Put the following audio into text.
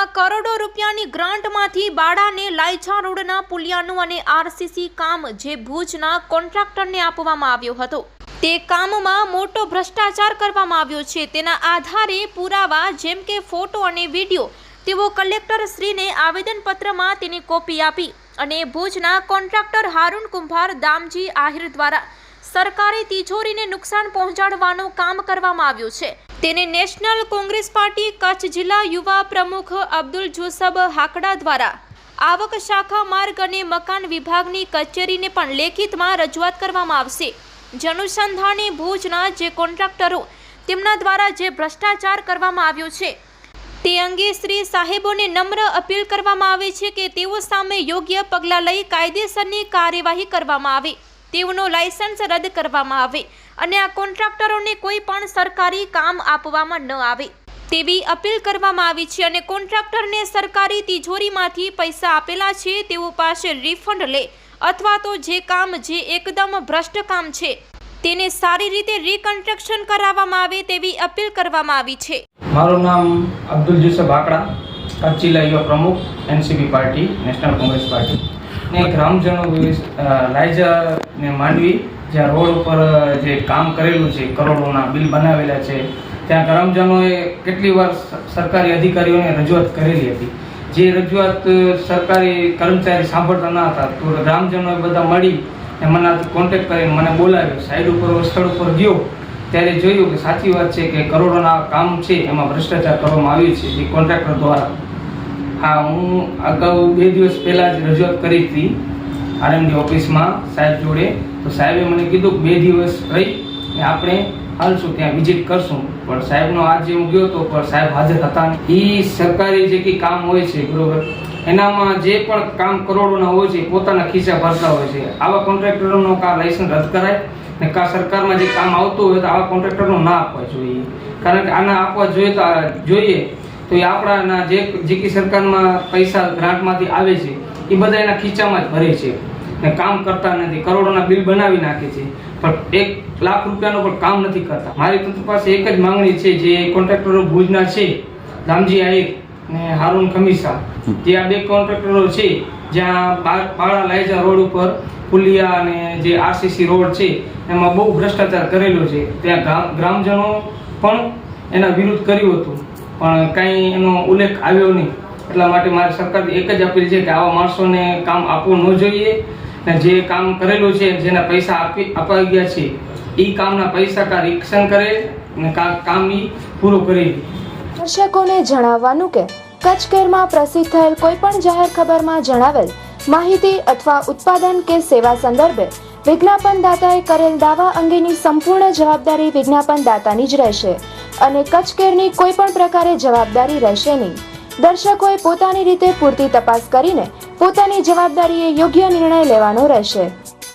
જિલ્લામાં કરોડો રૂપિયાની ગ્રાન્ટમાંથી બાળાને લાયછા રોડના પુલિયાનું અને આરસીસી કામ જે ભુજના કોન્ટ્રાક્ટરને આપવામાં આવ્યો હતો તે કામમાં મોટો ભ્રષ્ટાચાર કરવામાં આવ્યો છે। તેના આધારે પુરાવા જેમ કે ફોટો અને વિડીયો તેઓ કલેક્ટરશ્રીને આવેદનપત્રમાં તેની કોપી આપી અને ભુજના કોન્ટ્રાક્ટર હારૂન કુંભાર દામજી આહિર દ્વારા સરકારી તિજોરીને નુકસાન પહોંચાડવાનું કામ કરવામાં આવ્યું છે। તેને નેશનલ કોંગ્રેસ પાર્ટી કચ્છ જિલ્લા યુવા પ્રમુખ અબ્દુલ જોસબ હાકડા દ્વારા આવક શાખા માર્ગ અને મકાન વિભાગની કચેરીને પણ લેખિતમાં રજૂઆત કરવામાં આવશે। જે અનુસંધાને ભુજના જે કોન્ટ્રાક્ટરો તેમના દ્વારા જે ભ્રષ્ટાચાર કરવામાં આવ્યો છે તે અંગે શ્રી સાહેબોને નમ્ર અપીલ કરવામાં આવે છે કે તેઓ સામે યોગ્ય પગલાં લઈ કાયદેસરની કાર્યવાહી કરવામાં આવે, તેઓનો લાયસન્સ રદ કરવામાં આવે અને આ કોન્ટ્રાક્ટરોને કોઈ પણ સરકારી કામ આપવામાં ન આવે તેવી અપીલ કરવામાં આવી છે અને કોન્ટ્રાક્ટરને સરકારી તિજોરીમાંથી પૈસા આપેલા છે તેઓ પાસે રિફંડ લે અથવા તો જે કામ જે એકદમ ભ્રષ્ટ કામ છે તેને સારી રીતે રીકન્સ્ટ્રક્શન કરાવવામાં આવે તેવી અપીલ કરવામાં આવી છે। મારું નામ અબ્દુલ જોસબ હાકડા, કચ્છ જિલ્લા યુવા પ્રમુખ NCP party National Congress party ને ગ્રામજનો લાયજા ને માંડવી જ્યાં રોડ ઉપર જે કામ કરેલું છે, કરોડોના બિલ બનાવેલા છે, ત્યાં ગ્રામજનોએ કેટલી વાર સરકારી અધિકારીઓને રજૂઆત કરેલી હતી। જે રજૂઆત સરકારી કર્મચારી સાંભળતા ન હતા તો ગ્રામજનોએ બધા મળી ને મને કોન્ટેક્ટ કરીને મને બોલાવ્યો, સાઈડ ઉપર સ્થળ ઉપર ગયો ત્યારે જોયું કે સાચી વાત છે કે કરોડોના કામ છે એમાં ભ્રષ્ટાચાર કરવામાં આવ્યું છે જે કોન્ટ્રાક્ટર દ્વારા। હા, હું અગાઉ 2 દિવસ પહેલાં જ રજૂઆત કરી હતી આરએમડી ઓફિસમાં સાહેબ જોડે, તો સાહેબે મને કીધું કે 2 દિવસ રહી આપણે હાલશું ત્યાં વિઝિટ કરશું, પણ સાહેબનો આજે હું ગયો તો પણ સાહેબ હાજર હતા નહીં। એ સરકારી જે કંઈ કામ હોય છે બરોબર, એનામાં જે પણ કામ કરોડોના હોય છે પોતાના ખિસ્સા ભરતા હોય છે। આવા કોન્ટ્રાક્ટરોનો કા લાયસન્સ રદ કરાય ને કા સરકારમાં જે કામ આવતું હોય તો આવા કોન્ટ્રાક્ટરનો ના આપવા જોઈએ, કારણ કે આના આપવા જોઈએ તો એ આપણાના જે કે સરકારમાં પૈસા ગ્રાન્ટમાંથી આવે છે એ બધા એના ખીચામાં જ ભરે છે ને કામ કરતા નથી, કરોડોના બિલ બનાવી નાખે છે પણ 1 લાખ રૂપિયાનો પણ કામ નથી કરતા। મારી તંત્ર પાસે એક જ માંગણી છે, જે કોન્ટ્રાક્ટરો ભુજના છે દામજી આહિર ને હારૂન ખમીસા, જે આ 2 કોન્ટ્રાક્ટરો છે જ્યાં બાળા લાયજા રોડ ઉપર પુલિયા અને જે આરસીસી રોડ છે એમાં બહુ ભ્રષ્ટાચાર કરેલો છે, ત્યાં ગ્રામજનો પણ એના વિરુદ્ધ કર્યું હતું પણ કાંઈ એનો ઉલ્લેખ આવ્યો નહીં। એટલા માટે મારી સરકારની એક જ અપીલ છે કે આવા માણસોને કામ આપવું ન જોઈએ ને જે કામ કરેલું છે જેના પૈસા અપાઈ ગયા છે એ કામના પૈસા કા રિએક્શન કરે ને કામ એ પૂરું કરે। દર્શકોને જણાવવાનું કે કચ્છ કેરમાં પ્રસિદ્ધ થયેલ કોઈ પણ જાહેર ખબરમાં જણાવેલ માહિતી અથવા ઉત્પાદન કે સેવા સંદર્ભે વિજ્ઞાપનદાતાએ કરેલ દાવા અંગેની સંપૂર્ણ જવાબદારી વિજ્ઞાપનદાતાની જ રહેશે અને કચ્છ કેરની કોઈ પણ પ્રકારે જવાબદારી રહેશે નહીં। દર્શકોએ પોતાની રીતે પૂરતી તપાસ કરીને પોતાની જવાબદારીએ યોગ્ય નિર્ણય લેવાનો રહેશે।